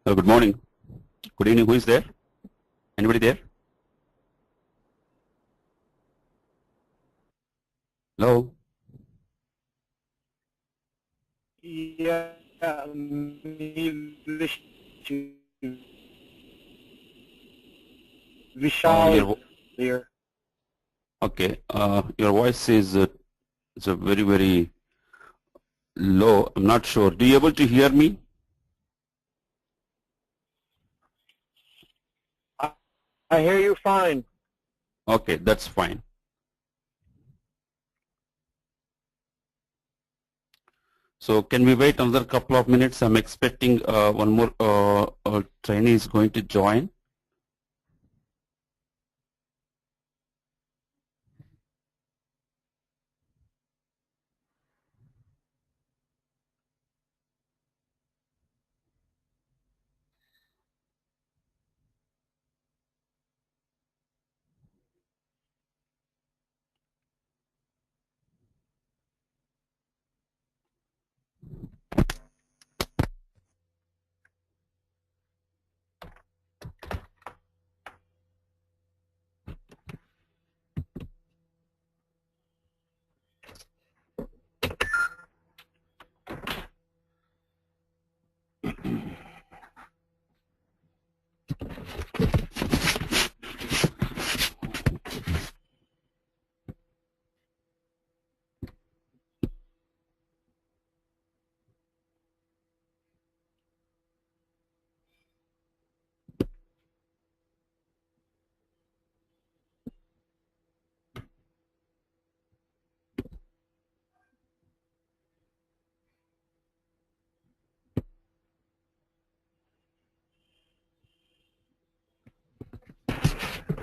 Good morning. Good evening. Who is there? Anybody there? Hello? Yeah, Vishal here. Okay. Your voice is very, very low. I'm not sure. Do you able to hear me? I hear you fine. Okay, that's fine. So can we wait another couple of minutes? I'm expecting one more trainee is going to join.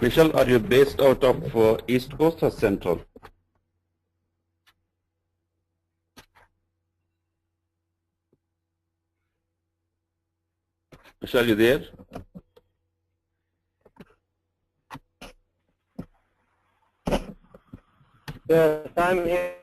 Vishal, are you based out of East Coast or Central? Vishal, you there? Yes, I'm here.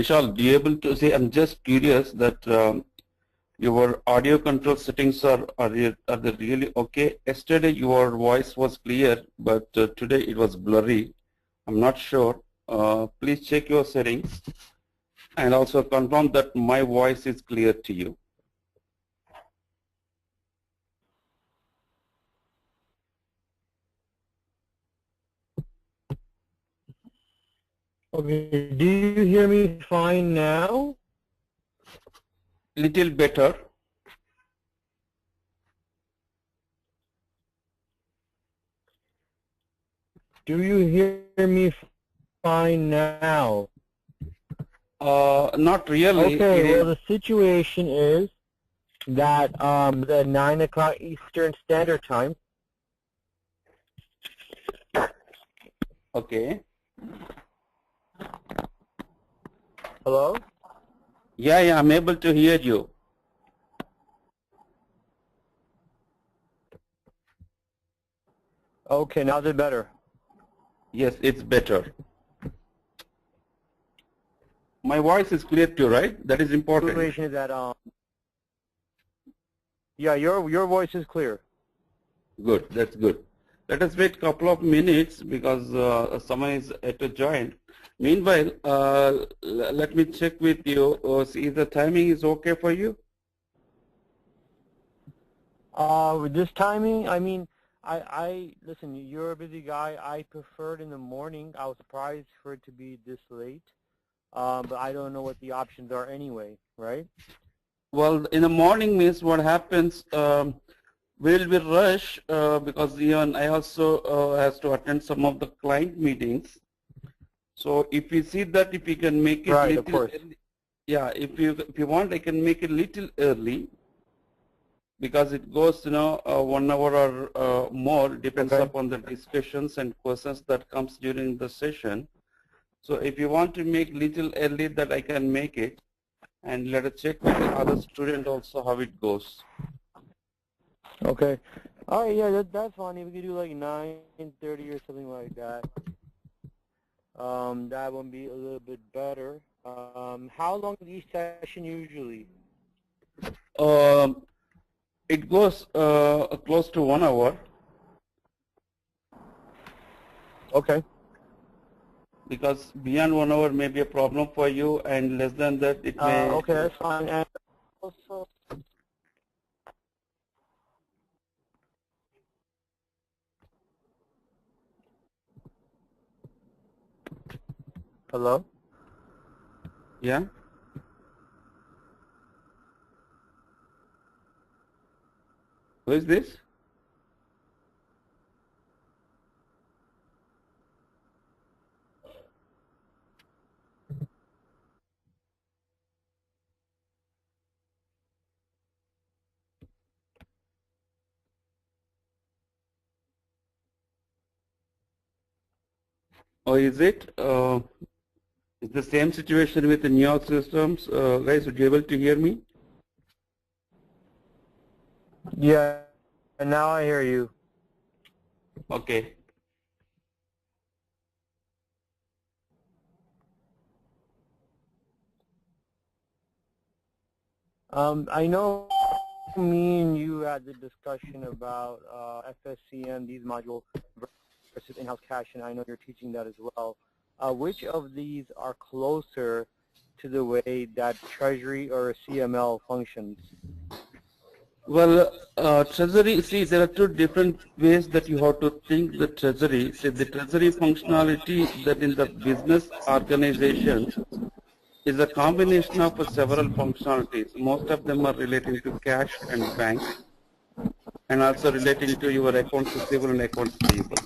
Vishal, do you able to say? I'm just curious that your audio control settings are they really okay? Yesterday your voice was clear, but today it was blurry. I'm not sure. Please check your settings and also confirm that my voice is clear to you. Okay, do you hear me fine now? Little better. Do you hear me fine now? Not really. Okay, well the situation is that the 9 o'clock Eastern Standard Time. Okay. Hello? Yeah, I'm able to hear you. Okay, now they're better. Yes, it's better. My voice is clear to you, right? That is important. The situation is that yeah, your voice is clear. Good, that's good. Let us wait a couple of minutes because someone is yet to join. Meanwhile, let me check with you. See if the timing is okay for you. With this timing, I mean, I listen. You're a busy guy. I preferred in the morning. I was surprised for it to be this late, but I don't know what the options are anyway, right? Well, in the morning means what happens. We'll be rush because even I also has to attend some of the client meetings. So if you see that if you can make it right, little of course. early, yeah, if you want, I can make it little early because it goes 1 hour or more, depends Okay. upon the discussions and questions that comes during the session. So if you want to make little early, that I can make it, and let us check with the other student also how it goes. Okay. All right. Yeah, that's fine. If we could do like 9:30 or something like that, that would be a little bit better. How long is each session usually? It goes close to 1 hour. Okay. Because beyond 1 hour may be a problem for you, and less than that it may. Okay, that's fine. And also, hello? Yeah. Who is this? Or is it? It's the same situation with the New York systems. Guys, would you able to hear me? Yeah, and now I hear you. Okay. I know me and you had the discussion about FSCM, these modules versus in-house cache, and I know you're teaching that as well. Which of these are closer to the way that Treasury or CML functions? Well, Treasury, see, there are two different ways that you have to think the Treasury. See, the Treasury functionality that in the business organization is a combination of several functionalities. Most of them are relating to cash and bank, and also relating to your accounts receivable and accounts payable.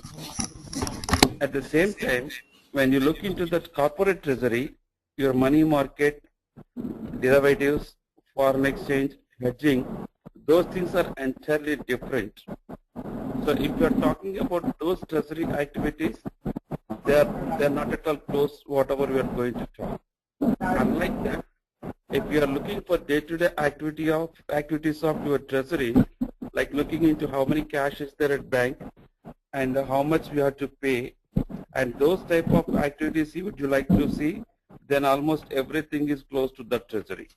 At the same time, when you look into that corporate treasury, your money market, derivatives, foreign exchange, hedging, those things are entirely different. So if you are talking about those treasury activities, they're not at all close whatever we are going to talk. Unlike that, if you are looking for day-to-day activities of your treasury, like looking into how many cash is there at bank and how much we have to pay, and those type of activities would you like to see, then almost everything is close to the treasury.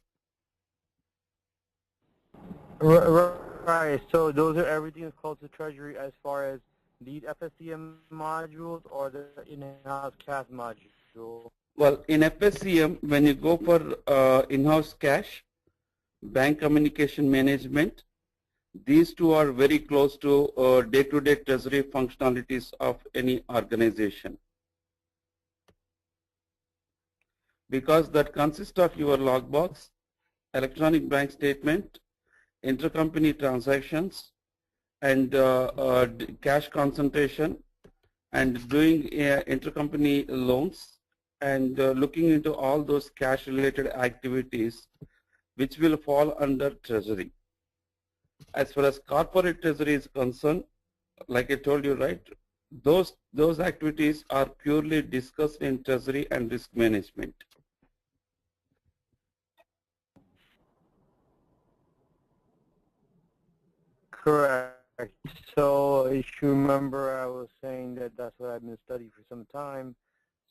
Right. So those are everything is close to treasury as far as the FSCM modules or the in-house cash module. Well, in FSCM, when you go for in-house cash, bank communication management, these two are very close to day-to-day treasury functionalities of any organization. Because that consists of your logbox, electronic bank statement, intercompany transactions, and cash concentration, and doing intercompany loans, and looking into all those cash-related activities which will fall under treasury. As far as corporate treasury is concerned, like I told you, right, those activities are purely discussed in treasury and risk management. Correct. So if you remember, I was saying that that's what I've been studying for some time.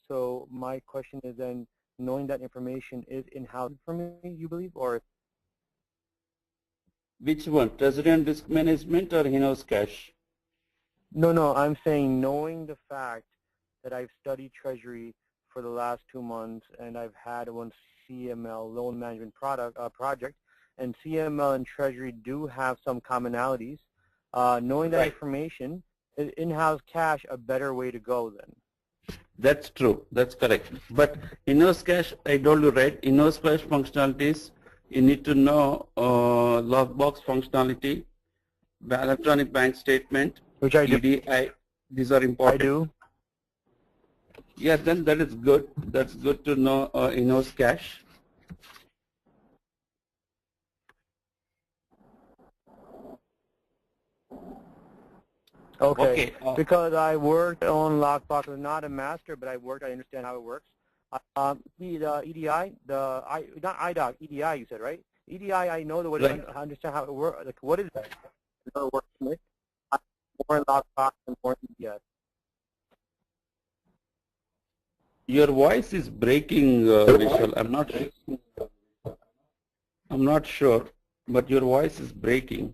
So my question is then, knowing that information is in-house for me, you believe, or? Which one, treasury and risk management or in-house cash? No, I'm saying knowing the fact that I've studied treasury for the last 2 months and I've had one CML loan management project, and CML and treasury do have some commonalities. Knowing that information, is in-house cash a better way to go then? That's true. That's correct. But in-house cash, I told you, right, in-house cash functionalities, you need to know logbox functionality, electronic bank statement, Which I do. EDI. These are important. I do. Yeah, then that is good. That's good to know in-house cash. Okay. Because I worked on lockbox, I'm not a master, but I understand how it works. The EDI, not IDOC, EDI you said, right? EDI, I know the way Right. I understand how it works. Like, what is that? I know it works with. More in lockbox and more in EDI. Your voice is breaking, Vishal. I'm not sure, but your voice is breaking.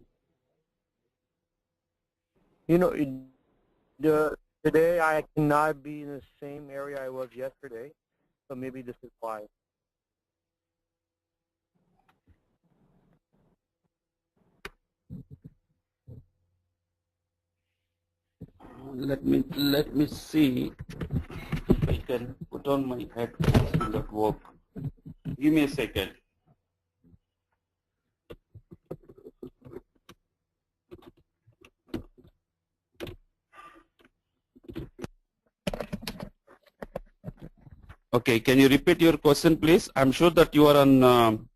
You know, today I cannot be in the same area I was yesterday, so maybe this is why. Let me see if I can put on my headphones. Will that work? Give me a second. Okay, can you repeat your question, please? I'm sure that you are on.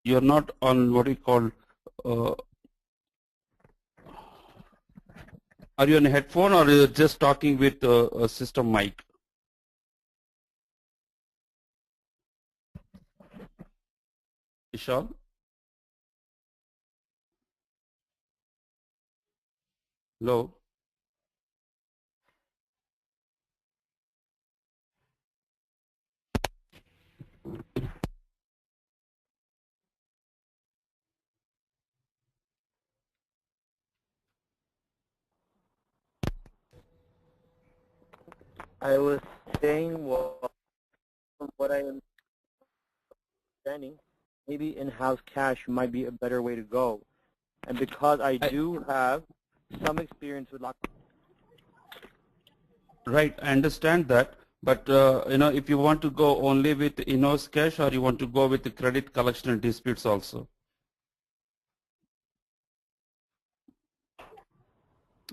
You're not on what you call. Are you on a headphone or you're just talking with a system mic? Vishal? Hello? I was saying, well, from what I am understanding, maybe in-house cash might be a better way to go. And because I do have some experience with lockbox. Right, I understand that. But you know, if you want to go only with in-house cash or you want to go with the credit collection and disputes also.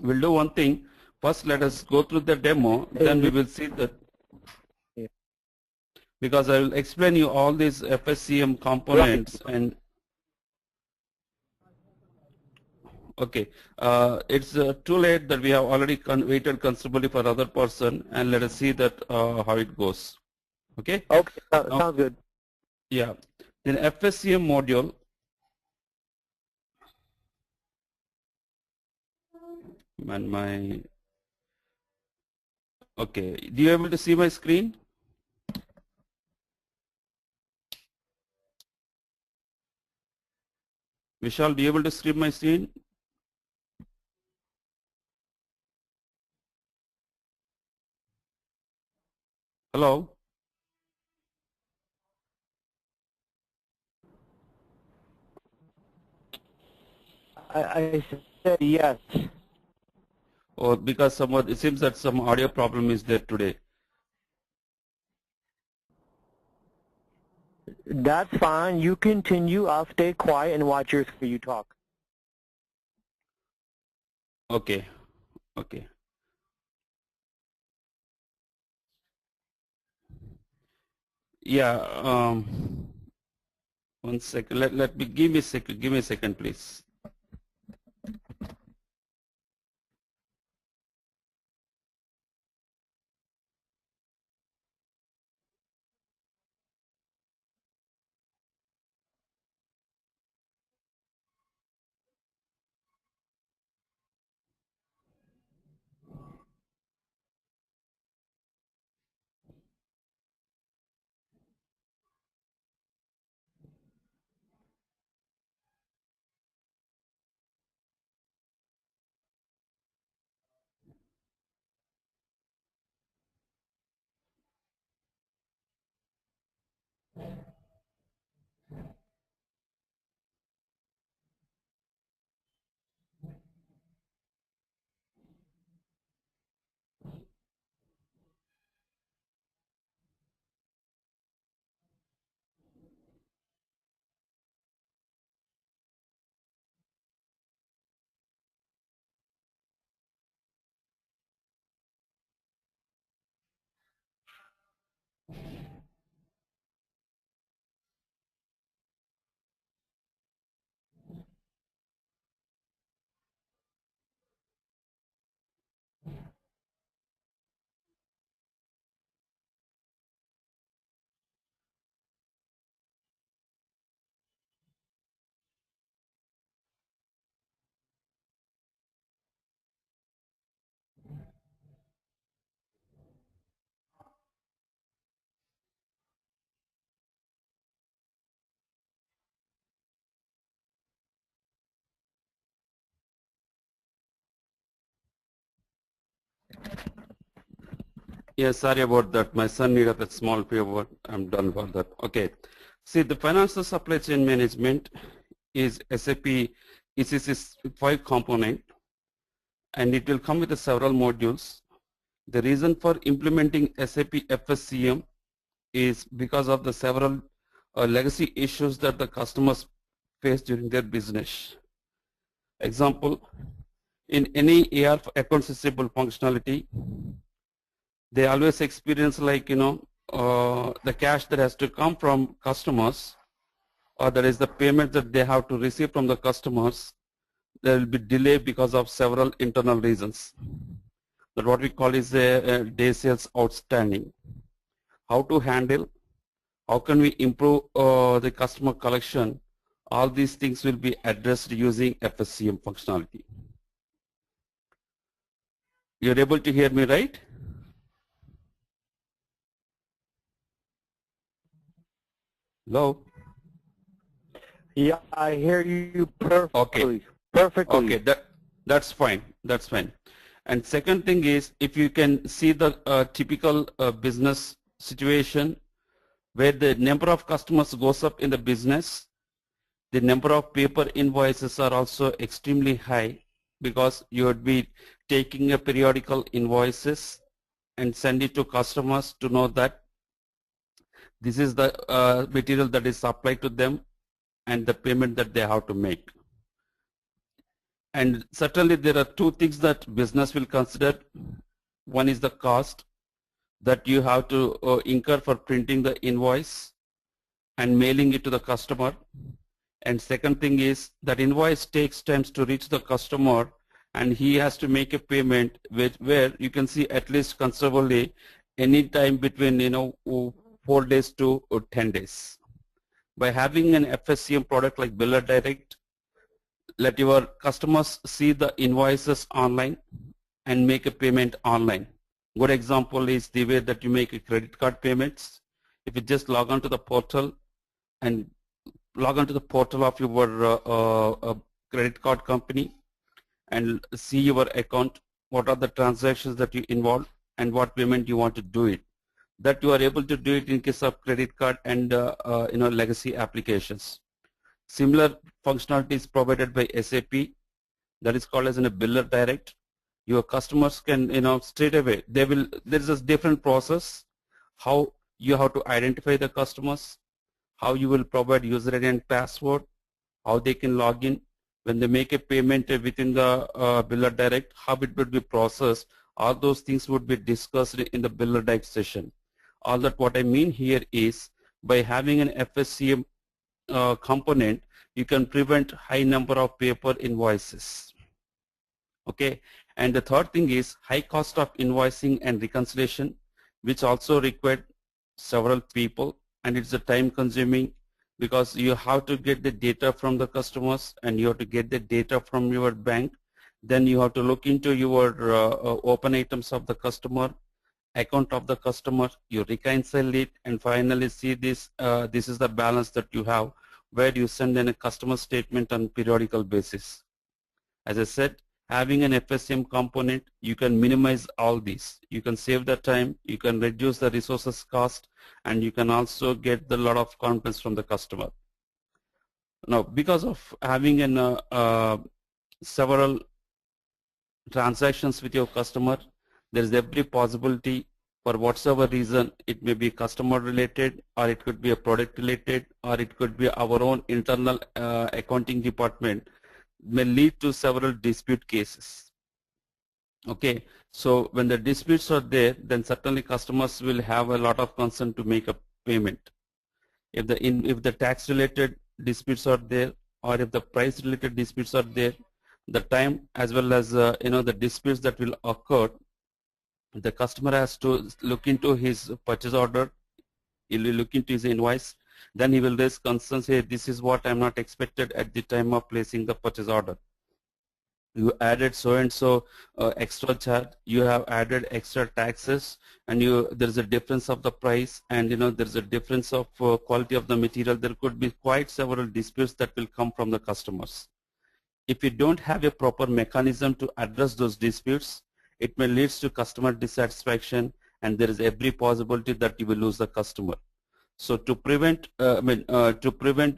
We'll do one thing. First, let us go through the demo. Then we will see that. Because I will explain you all these FSCM components and. Okay, it's too late that we have already waited considerably for other person, and let us see that how it goes. Okay. Okay, sounds good. Yeah. In FSCM module, and my Okay, do you able to see my screen? Vishal, do you able to see my screen? Hello? I said yes. Or because it seems that some audio problem is there today. That's fine. You continue. I'll stay quiet and watch your screen. You talk. Okay, okay. Yeah, 1 second. Let me give me a second. Give me a second, please. Yeah, sorry about that. My son needed a small favor. I'm done for that. Okay. See, the financial supply chain management is SAP ECC 5 component, and it will come with several modules. The reason for implementing SAP Fscm is because of the several legacy issues that the customers face during their business. Example, in any AR accounts receivable functionality, they always experience the cash that has to come from customers, or there is the payment that they have to receive from the customers. There will be delay because of several internal reasons. That what we call is a day sales outstanding. How to handle, how can we improve the customer collection? All these things will be addressed using FSCM functionality. You're able to hear me, right? Hello? Yeah, I hear you perfectly. Okay. Perfectly. Okay, that's fine. That's fine. And second thing is, if you can see the typical business situation where the number of customers goes up in the business, the number of paper invoices are also extremely high, because you would be taking a periodical invoices and send it to customers to know that this is the material that is supplied to them and the payment that they have to make. And certainly there are two things that business will consider. One is the cost that you have to incur for printing the invoice and mailing it to the customer. And second thing is that invoice takes time to reach the customer, and he has to make a payment where you can see at least conservatively any time between 4 days to 10 days. By having an FSCM product like Biller Direct, let your customers see the invoices online and make a payment online. Good example is the way that you make a credit card payments. If you just log on to the portal and log on to the portal of your credit card company and see your account, what are the transactions that you involve and what payment you want to do it. That you are able to do it in case of credit card and legacy applications. Similar functionality is provided by SAP, that is called as a biller direct. Your customers can straight away there is a different process how you have to identify the customers, how you will provide user ID and password, how they can log in when they make a payment within the biller direct, how it would be processed. All those things would be discussed in the biller direct session. All that what I mean here is by having an FSCM component, you can prevent high number of paper invoices. Okay, and the third thing is high cost of invoicing and reconciliation, which also required several people, and it's a time consuming because you have to get the data from the customers and you have to get the data from your bank. Then you have to look into your open items of the customer, account of the customer, you reconcile it, and finally see this. This is the balance that you have, where you send in a customer statement on periodical basis. As I said, having an FSCM component, you can minimize all these. You can save the time, you can reduce the resources cost, and you can also get the lot of confidence from the customer. Now, because of having several transactions with your customer, there is every possibility for whatsoever reason. It may be customer related, or it could be a product related, or it could be our own internal accounting department, may lead to several dispute cases. Okay, so when the disputes are there, then certainly customers will have a lot of concern to make a payment. If the tax related disputes are there, or if the price related disputes are there, the time as well as the disputes that will occur, the customer has to look into his purchase order, he will look into his invoice, then he will raise concerns, hey, this is what I'm not expected at the time of placing the purchase order. You added so and so extra charge, you have added extra taxes, and there's a difference of the price, and there's a difference of quality of the material. There could be quite several disputes that will come from the customers. If you don't have a proper mechanism to address those disputes, it may lead to customer dissatisfaction, and there is every possibility that you will lose the customer. So to prevent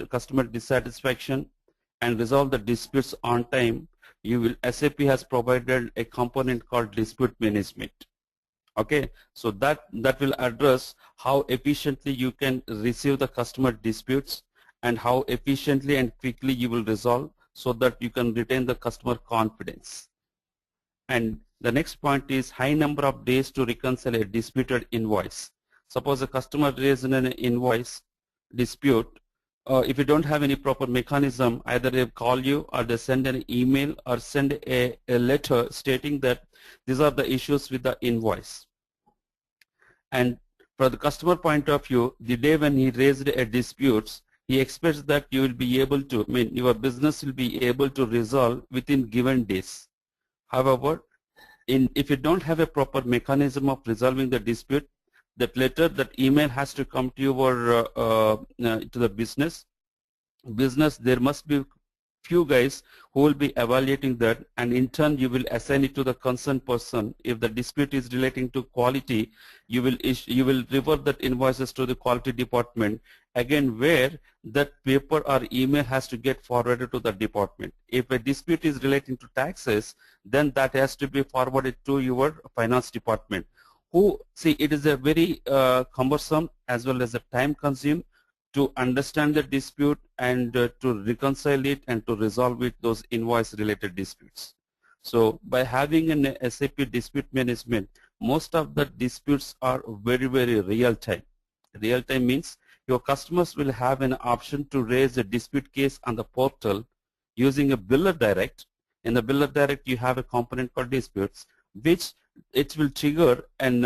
customer dissatisfaction and resolve the disputes on time, SAP has provided a component called dispute management. Okay, so that will address how efficiently you can receive the customer disputes and how efficiently and quickly you will resolve, so that you can retain the customer confidence. And the next point is high number of days to reconcile a disputed invoice. Suppose a customer raises an invoice dispute. If you don't have any proper mechanism, either they call you or they send an email or send a letter stating that these are the issues with the invoice. And from the customer point of view, the day when he raised a dispute, he expects that you will be able to, your business will be able to resolve within given days. However, if you don't have a proper mechanism of resolving the dispute, that letter, that email has to come to your to the business. There must be few guys who will be evaluating that, and in turn you will assign it to the concerned person. If the dispute is relating to quality, you will revert that invoices to the quality department, again where that paper or email has to get forwarded to the department. If a dispute is relating to taxes, then that has to be forwarded to your finance department, who, see, it is a very cumbersome as well as a time consume to understand the dispute and to reconcile it and to resolve it, those invoice related disputes. So by having an SAP dispute management, most of the disputes are very, very real time. Real time means your customers will have an option to raise a dispute case on the portal using a biller direct. In the biller direct, you have a component called disputes, which it will trigger an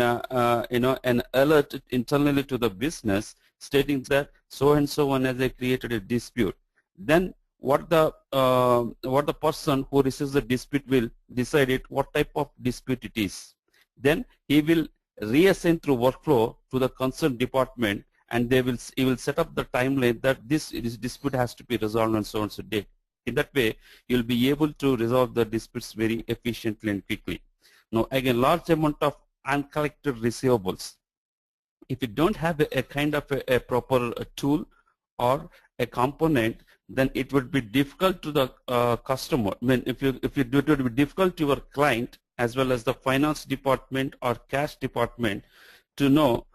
alert internally to the business stating that so and so one has created a dispute. Then what the person who receives the dispute will decide it what type of dispute it is. then he will reassign through workflow to the concerned department, and he will set up the timeline that this dispute has to be resolved on so and so date. In that way, you'll be able to resolve the disputes very efficiently and quickly. Now, again, large amount of uncollected receivables. If you don't have a kind of a proper tool or a component, then it would be difficult to the customer. I mean, if you do it, would be difficult to your client as well as the finance department or cash department to know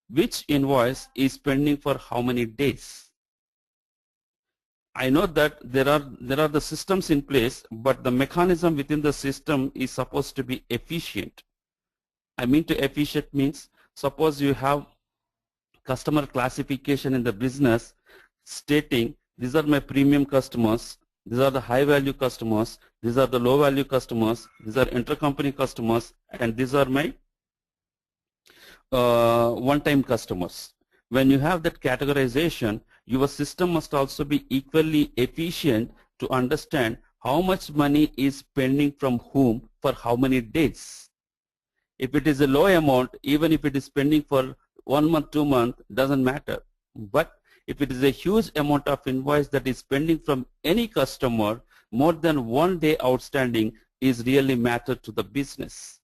which invoice is pending for how many days. I know that there are the systems in place, but the mechanism within the system is supposed to be efficient. I mean, to efficient means, suppose you have customer classification in the business stating these are my premium customers, these are the high value customers, these are the low value customers, these are intercompany customers, and these are my one-time customers. When you have that categorization, your system must also be equally efficient to understand how much money is pending from whom for how many days. If it is a low amount, even if it is pending for 1 month, 2 months, doesn't matter. But if it is a huge amount of invoice that is pending from any customer, more than 1 day outstanding is really matter to the business.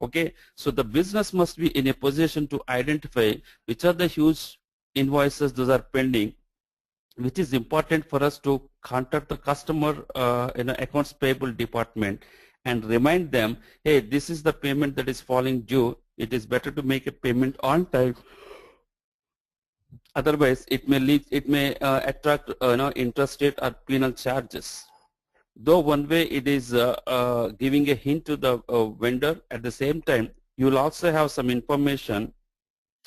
Okay, so the business must be in a position to identify which are the huge invoices those are pending, which is important for us to contact the customer accounts payable department and remind them, hey, this is the payment that is falling due. It is better to make a payment on time. Otherwise, it may attract interest rate or penal charges. Though one way it is giving a hint to the vendor, at the same time you will also have some information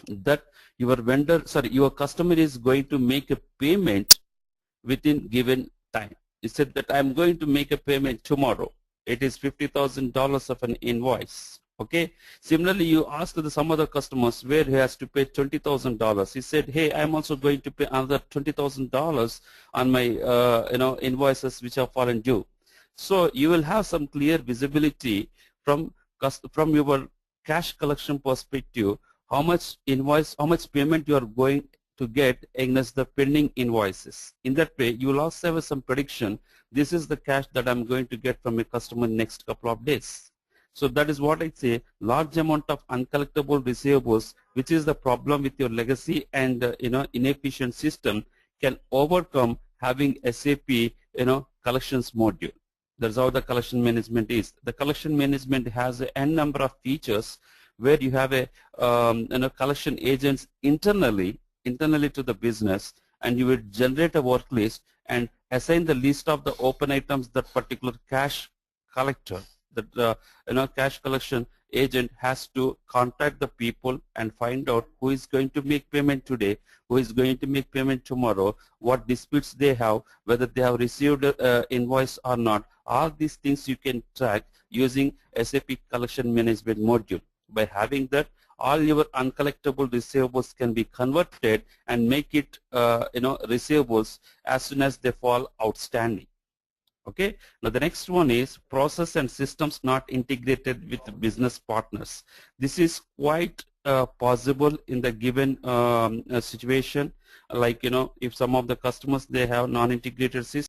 that your customer is going to make a payment within given time. He said that I'm going to make a payment tomorrow. It is $50,000 of an invoice. Okay. Similarly, you ask some other customers where he has to pay $20,000. He said, hey, I'm also going to pay another $20,000 on my invoices which are fallen due. So you will have some clear visibility from your cash collection perspective, how much payment you are going to get against the pending invoices. In that way, you will also have some prediction. This is the cash that I'm going to get from a customer next couple of days. So that is what I say, large amount of uncollectible receivables, which is the problem with your legacy and inefficient system, can overcome having SAP collections module. That's how the collection management is. The collection management has a n number of features where you have a collection agents internally to the business, and you will generate a work list and assign the list of the open items that particular cash collector, that cash collection agent has to contact the people and find out who is going to make payment today, who is going to make payment tomorrow, what disputes they have, whether they have received invoice or not. All these things you can track using SAP collection management module. By having that, all your uncollectible receivables can be converted and make it receivables as soon as they fall outstanding. Okay. Now the next one is process and systems not integrated with business partners. This is quite possible in the given situation. Like if some of the customers, they have non-integrated systems.